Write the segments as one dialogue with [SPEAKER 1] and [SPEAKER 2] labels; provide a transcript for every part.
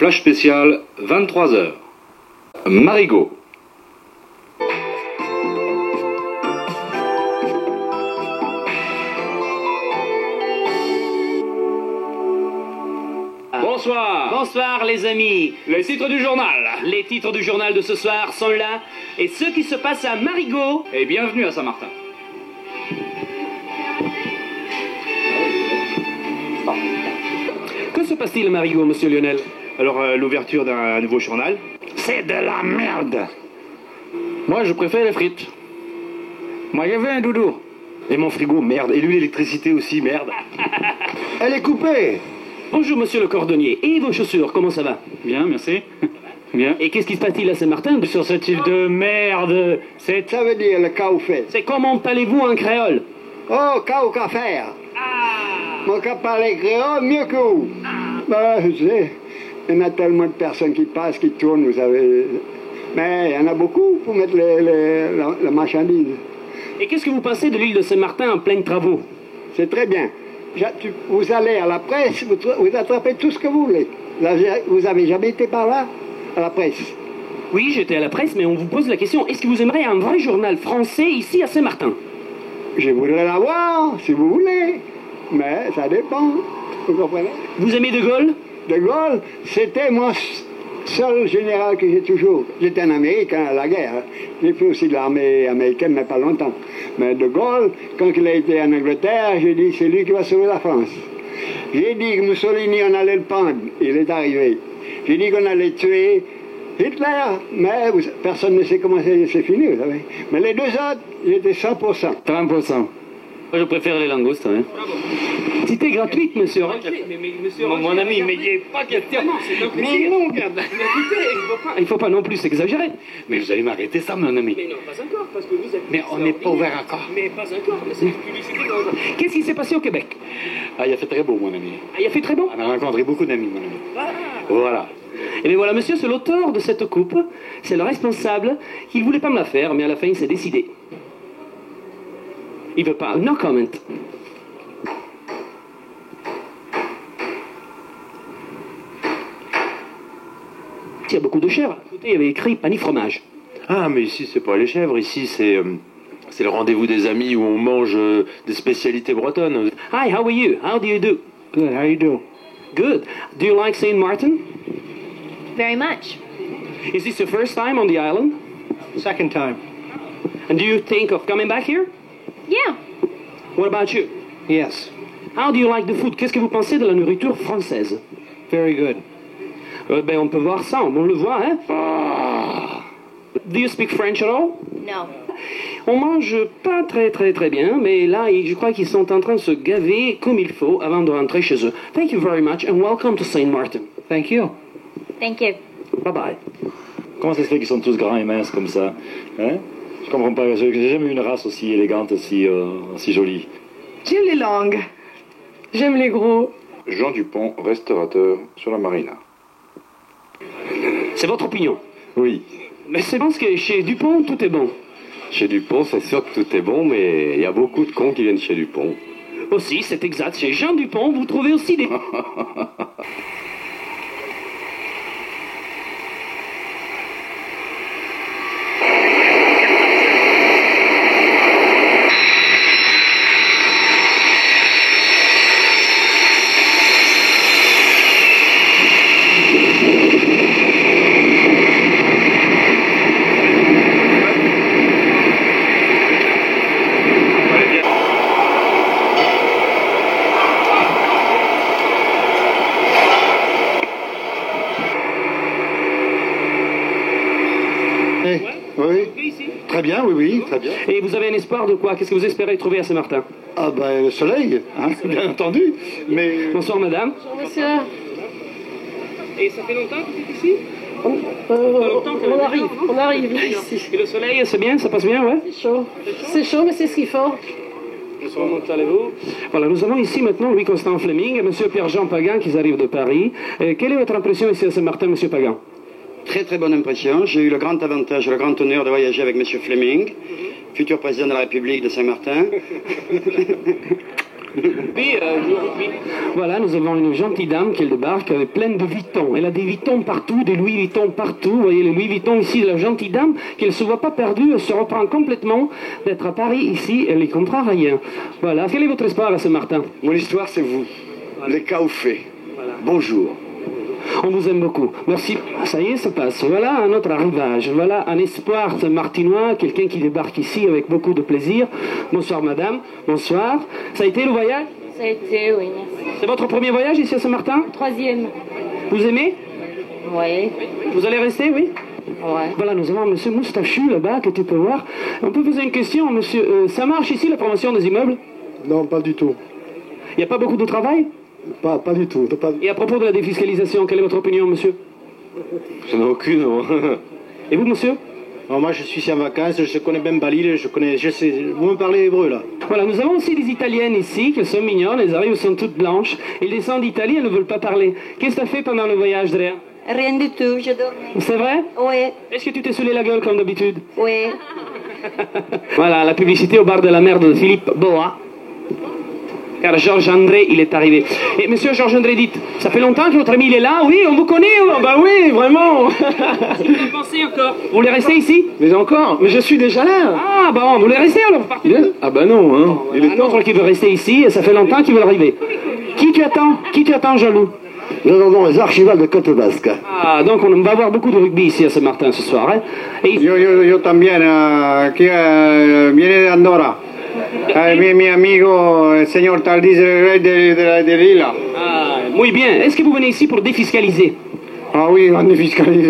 [SPEAKER 1] Flash spécial, 23h. Marigot.
[SPEAKER 2] Bonsoir.
[SPEAKER 3] Bonsoir les amis.
[SPEAKER 2] Les titres du journal.
[SPEAKER 3] Les titres du journal de ce soir sont là. Et ce qui se passe à Marigot.
[SPEAKER 1] Et bienvenue à Saint-Martin.
[SPEAKER 3] Que se passe-t-il à Marigot, monsieur Lionel?
[SPEAKER 2] Alors, l'ouverture d'un nouveau journal.
[SPEAKER 4] C'est de la merde.
[SPEAKER 2] Moi, je préfère les frites. Moi, j'avais un doudou. Et mon frigo, merde. Et lui, l'électricité aussi, merde. Elle est coupée.
[SPEAKER 3] Bonjour monsieur le cordonnier. Et vos chaussures, comment ça va?
[SPEAKER 4] Bien, merci. Bien.
[SPEAKER 3] Et qu'est-ce qui se passe-t-il à Saint-Martin
[SPEAKER 4] Sur cette île de merde, c'est...
[SPEAKER 5] Ça veut dire le cas au fait.
[SPEAKER 3] C'est comment allez-vous en créole?
[SPEAKER 5] Oh, cas au cas faire. Mon cas parler créole mieux que vous. Je sais, il y en a tellement de personnes qui passent, qui tournent, vous savez. Mais il y en a beaucoup pour mettre la marchandise.
[SPEAKER 3] Et qu'est-ce que vous pensez de l'île de Saint-Martin en pleine travaux?
[SPEAKER 5] C'est très bien. Vous allez à la presse, vous attrapez tout ce que vous voulez. Vous avez jamais été par là, à la presse?
[SPEAKER 3] Oui, j'étais à la presse, mais on vous pose la question, est-ce que vous aimeriez un vrai journal français ici à Saint-Martin?
[SPEAKER 5] Je voudrais l'avoir, si vous voulez. Mais ça dépend, vous comprenez?
[SPEAKER 3] Vous aimez De Gaulle?
[SPEAKER 5] De Gaulle, c'était mon seul général que j'ai toujours. J'étais un Américain à la guerre. J'ai fait aussi de l'armée américaine, mais pas longtemps. Mais De Gaulle, quand il a été en Angleterre, j'ai dit c'est lui qui va sauver la France. J'ai dit que Mussolini, on allait le pendre. Il est arrivé. J'ai dit qu'on allait tuer Hitler, mais personne ne sait comment c'est fini, vous savez. Mais les deux autres, j'étais 100%.
[SPEAKER 4] 30%.
[SPEAKER 3] Moi, je préfère les langoustes, hein. Cité gratuite, monsieur.
[SPEAKER 4] Mon ami, mais il n'y a pas question.
[SPEAKER 3] Mais non, il ne faut pas non plus s'exagérer.
[SPEAKER 4] Mais vous allez m'arrêter ça, mon ami.
[SPEAKER 3] Mais non, pas encore, parce que vous êtes...
[SPEAKER 4] Mais on n'est pas ouvert encore.
[SPEAKER 3] Mais pas encore, mais c'est une publicité dans... Qu'est-ce qui s'est passé au Québec?
[SPEAKER 4] Ah, il a fait très beau, mon ami.
[SPEAKER 3] Ah, il a fait très bon?
[SPEAKER 4] On a rencontré beaucoup d'amis, mon ami. Voilà.
[SPEAKER 3] Et bien voilà, monsieur, c'est l'auteur de cette coupe. C'est le responsable. Il ne voulait pas me la faire, mais à la fin, il s'est décidé. Il veut pas. No comment. Il y a beaucoup de chèvres. À côté, il y avait écrit panis fromage.
[SPEAKER 6] Ah, mais ici, c'est pas les chèvres. Ici, c'est le rendez-vous des amis où on mange des spécialités bretonnes.
[SPEAKER 3] Hi, how are you? How do you do?
[SPEAKER 5] Good, how you do?
[SPEAKER 3] Good. Do you like Saint Martin?
[SPEAKER 7] Very much.
[SPEAKER 3] Is this your first time on the island?
[SPEAKER 5] Second time.
[SPEAKER 3] And do you think of coming back here?
[SPEAKER 7] Yeah.
[SPEAKER 3] What about you?
[SPEAKER 5] Yes.
[SPEAKER 3] How do you like the food? Qu'est-ce que vous pensez de la nourriture française?
[SPEAKER 5] Very good.
[SPEAKER 3] Ben, on peut voir ça, on le voit, hein? Do you speak French at all?
[SPEAKER 7] No.
[SPEAKER 3] On mange pas très bien, mais là, je crois qu'ils sont en train de se gaver comme il faut avant de rentrer chez eux. Thank you very much and welcome to Saint Martin.
[SPEAKER 5] Thank you.
[SPEAKER 7] Thank you.
[SPEAKER 3] Bye bye.
[SPEAKER 6] Comment ça se fait qu'ils sont tous grands et minces comme ça, hein? Je comprends pas. J'ai jamais eu une race aussi élégante, aussi jolie.
[SPEAKER 8] J'aime les langues. J'aime les gros.
[SPEAKER 1] Jean Dupont, restaurateur sur la Marina.
[SPEAKER 3] C'est votre opinion.
[SPEAKER 6] Oui.
[SPEAKER 3] Mais c'est parce que chez Dupont, tout est bon.
[SPEAKER 6] Chez Dupont, c'est sûr que tout est bon, mais il y a beaucoup de cons qui viennent chez Dupont.
[SPEAKER 3] Aussi, c'est exact. Chez Jean Dupont, vous trouvez aussi des...
[SPEAKER 5] Oui. Très bien, oui, très bien.
[SPEAKER 3] Et vous avez un espoir de quoi? Qu'est-ce que vous espérez trouver à Saint-Martin?
[SPEAKER 5] Ah ben, le soleil, hein, bien entendu. Mais
[SPEAKER 3] Bonsoir, madame.
[SPEAKER 8] Bonjour, monsieur.
[SPEAKER 3] Et ça fait longtemps que vous êtes ici?
[SPEAKER 8] On arrive là, ici.
[SPEAKER 3] Et le soleil, c'est bien? Ça passe bien, ouais?
[SPEAKER 8] C'est chaud. C'est chaud, mais c'est ce qu'il faut.
[SPEAKER 3] Comment allez-vous? Voilà, nous avons ici maintenant Louis-Constant Fleming et M. Pierre-Jean Pagan qui arrivent de Paris. Quelle est votre impression ici à Saint-Martin, M. Pagan?
[SPEAKER 9] Très très bonne impression. J'ai eu le grand avantage, le grand honneur de voyager avec M. Fleming, futur président de la République de Saint-Martin.
[SPEAKER 3] Voilà, nous avons une gentille dame qui débarque avec pleine de Vuitton. Elle a des Vuitton partout, des Louis Vuitton partout. Vous voyez les Louis Vuitton ici de la gentille dame, qui ne se voit pas perdue, elle se reprend complètement d'être à Paris ici, elle n'y comprend rien. Voilà, quel est votre espoir à Saint-Martin?
[SPEAKER 5] Mon histoire, c'est vous. Les Caufé. Bonjour.
[SPEAKER 3] On vous aime beaucoup. Merci. Ça y est, ça passe. Voilà un autre arrivage. Voilà un espoir martinois, quelqu'un qui débarque ici avec beaucoup de plaisir. Bonsoir madame. Bonsoir. Ça a été le voyage?
[SPEAKER 10] Ça a été, oui, merci.
[SPEAKER 3] C'est votre premier voyage ici à Saint-Martin?
[SPEAKER 10] Troisième.
[SPEAKER 3] Vous aimez?
[SPEAKER 10] Oui.
[SPEAKER 3] Vous allez rester, oui?
[SPEAKER 10] Ouais.
[SPEAKER 3] Voilà, nous avons un monsieur moustachu là-bas que tu peux voir. On peut poser une question, monsieur. Ça marche ici la promotion des immeubles?
[SPEAKER 2] Non, pas du tout.
[SPEAKER 3] Il n'y a pas beaucoup de travail?
[SPEAKER 2] Pas du tout.
[SPEAKER 3] Et à propos de la défiscalisation, quelle est votre opinion, monsieur?
[SPEAKER 2] Je n'ai aucune.
[SPEAKER 3] Et vous, monsieur?
[SPEAKER 9] Alors moi, je suis ici en vacances, je connais même Bali, je sais, vous me parlez hébreu, là.
[SPEAKER 3] Voilà, nous avons aussi des Italiennes ici, qui sont mignonnes, elles arrivent, elles sont toutes blanches. Elles descendent d'Italie, elles ne veulent pas parler. Qu'est-ce que tu as fait pendant le voyage, Drea?
[SPEAKER 10] Rien du tout, je dormais.
[SPEAKER 3] C'est vrai?
[SPEAKER 10] Oui.
[SPEAKER 3] Est-ce que tu t'es saoulé la gueule comme d'habitude?
[SPEAKER 10] Oui.
[SPEAKER 3] Voilà, la publicité au bar de la merde de Philippe Boa. Car Georges André, il est arrivé. Et monsieur Georges André, dites, ça fait longtemps que votre ami il est là? Oui, on vous connaît? Bah oui, vraiment. Vous pensez encore? Vous voulez rester ici?
[SPEAKER 2] Mais encore? Mais je suis déjà là.
[SPEAKER 3] Ah bon, vous voulez rester alors? Vous partez?
[SPEAKER 2] Ah bah non, hein.
[SPEAKER 3] Il y a un autre qui veut rester ici, et ça fait longtemps qu'il veut arriver. Qui tu attends? Qui tu attends, Jaloux?
[SPEAKER 2] Nous attendons les archivales de Côte Basque.
[SPEAKER 3] Ah, donc on va avoir beaucoup de rugby ici à Saint-Martin ce soir. Hein? Et...
[SPEAKER 9] Yo también, que viene de Andorra. Mi amigo, el señor Taldis, el rey de Lila.
[SPEAKER 3] Ah, muy bien. Est-ce que vous venez ici pour défiscaliser?
[SPEAKER 9] Ah oui, on défiscalise.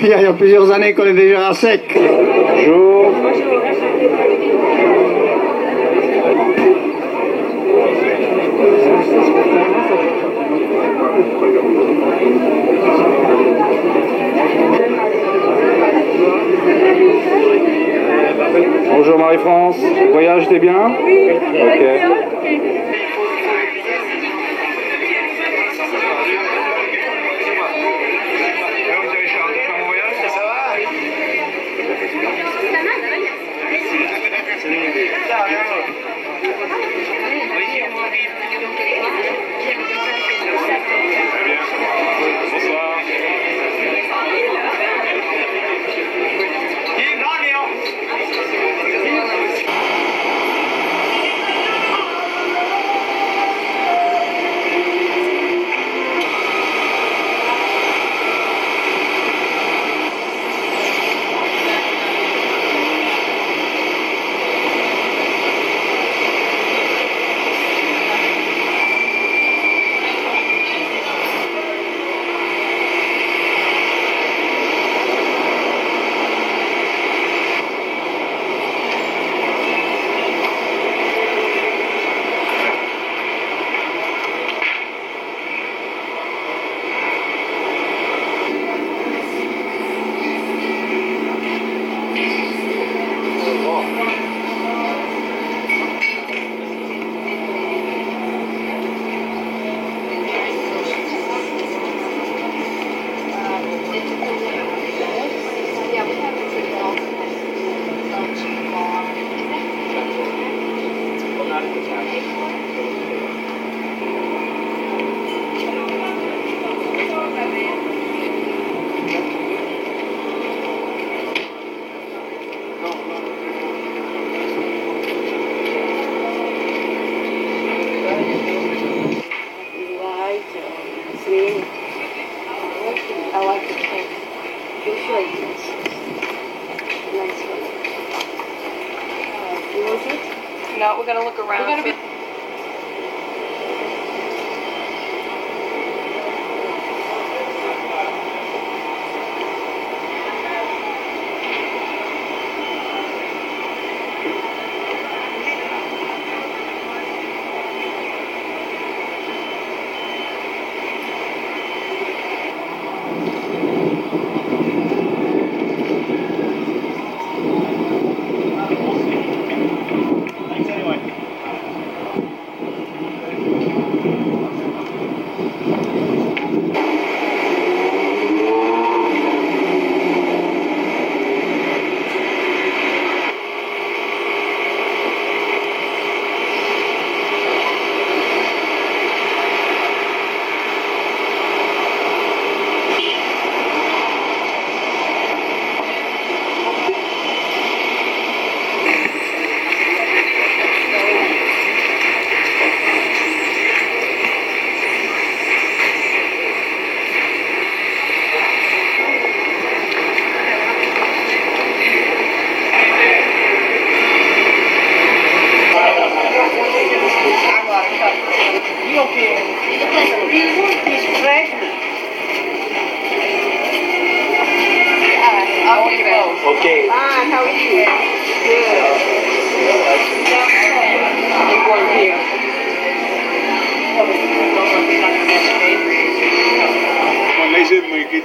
[SPEAKER 9] Il y a plusieurs années qu'on est déjà à sec. Bonjour.
[SPEAKER 1] Bonjour Marie-France, le voyage était bien? Oui. Ok.
[SPEAKER 8] No, we're gonna look around.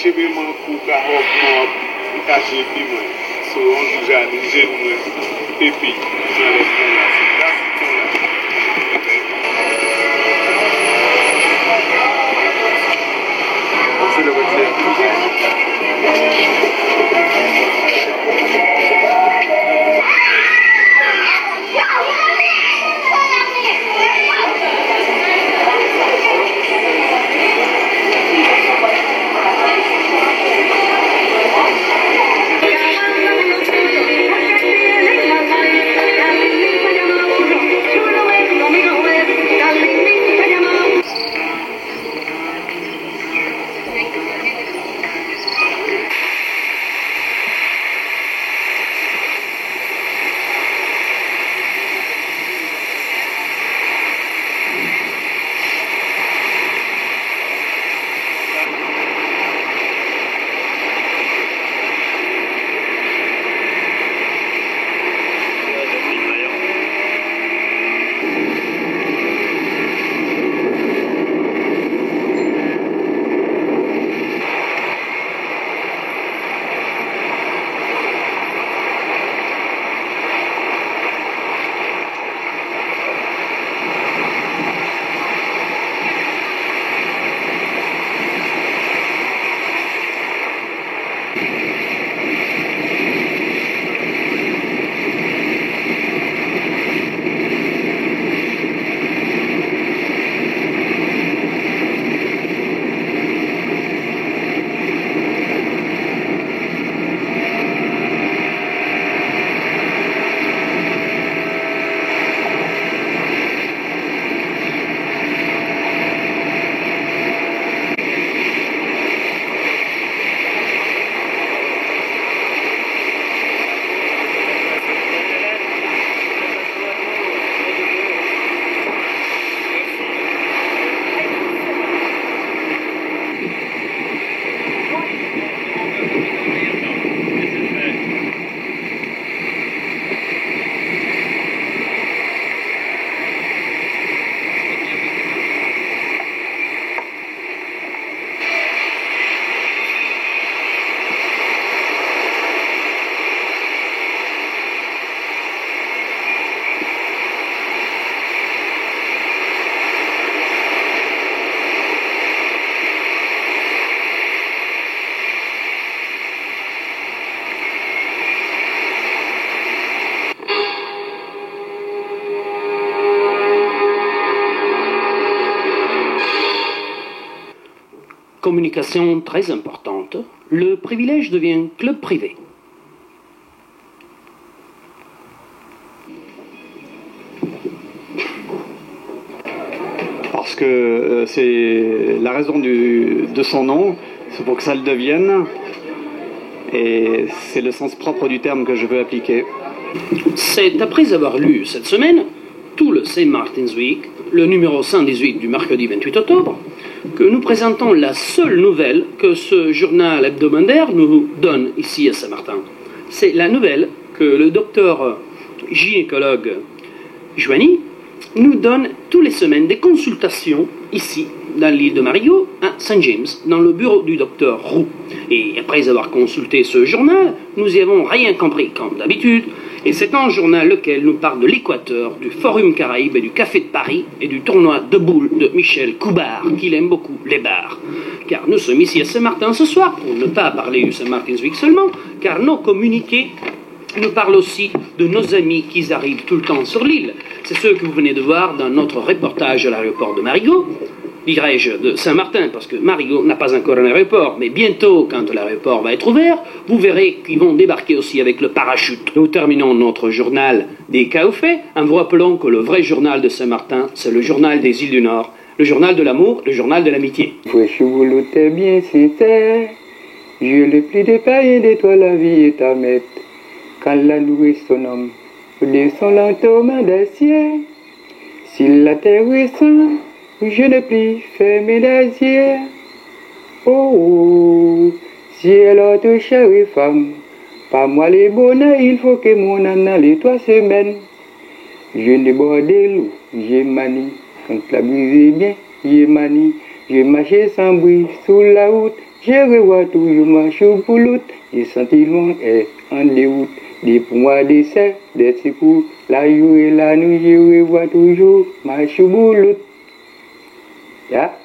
[SPEAKER 11] chebe man kou ka hop man ka jepi man. So on touja ni jen man epi nan le fon la. That's fon la. C'est le voiture.
[SPEAKER 3] Communication très importante, le privilège devient club privé.
[SPEAKER 9] Parce que c'est la raison de son nom, c'est pour que ça le devienne, et c'est le sens propre du terme que je veux appliquer.
[SPEAKER 3] C'est après avoir lu cette semaine tout le St. Martin's Week, le numéro 118 du mercredi 28 octobre, que nous présentons la seule nouvelle que ce journal hebdomadaire nous donne ici à Saint-Martin. C'est la nouvelle que le docteur gynécologue Joigny nous donne tous les semaines des consultations ici, dans l'île de Marigot, à St. James, dans le bureau du docteur Roux. Et après avoir consulté ce journal, nous n'y avons rien compris, comme d'habitude, et c'est un journal lequel nous parle de l'Équateur, du Forum Caraïbe et du Café de Paris, et du tournoi de boules de Michel Coubard, qu'il aime beaucoup les bars. Car nous sommes ici à Saint-Martin ce soir, pour ne pas parler du St. Martin's Week seulement, car nos communiqués nous parlent aussi de nos amis qui arrivent tout le temps sur l'île. C'est ceux que vous venez de voir dans notre reportage à l'aéroport de Marigot, dirais-je de Saint-Martin, parce que Marigot n'a pas encore un aéroport, mais bientôt, quand l'aéroport va être ouvert, vous verrez qu'ils vont débarquer aussi avec le parachute. Nous terminons notre journal des cas aux faits en vous rappelant que le vrai journal de Saint-Martin, c'est le journal des îles du Nord, le journal de l'amour, le journal de l'amitié.
[SPEAKER 12] Chevoloté bien c'était, je le plie de paille et d'étoiles, la vie est à mettre. Quand la louée son homme, descend lentement d'acier, s'il la terre est sans, je ne plie fermé d'asier. Oh, si elle a te chère femme, pas moi les bonheurs, il faut que mon âne les 3 semaines. Je ne borde l'eau, j'ai manie, quand la brise est bien, j'ai manie. Je marchais sans bruit sous la route, Je revois toujours ma choupouloute, les sentiments est en déroute. Des pour moi, des cerfs, des secours, la joue et la nuit, je revois toujours ma choupouloute. Yeah.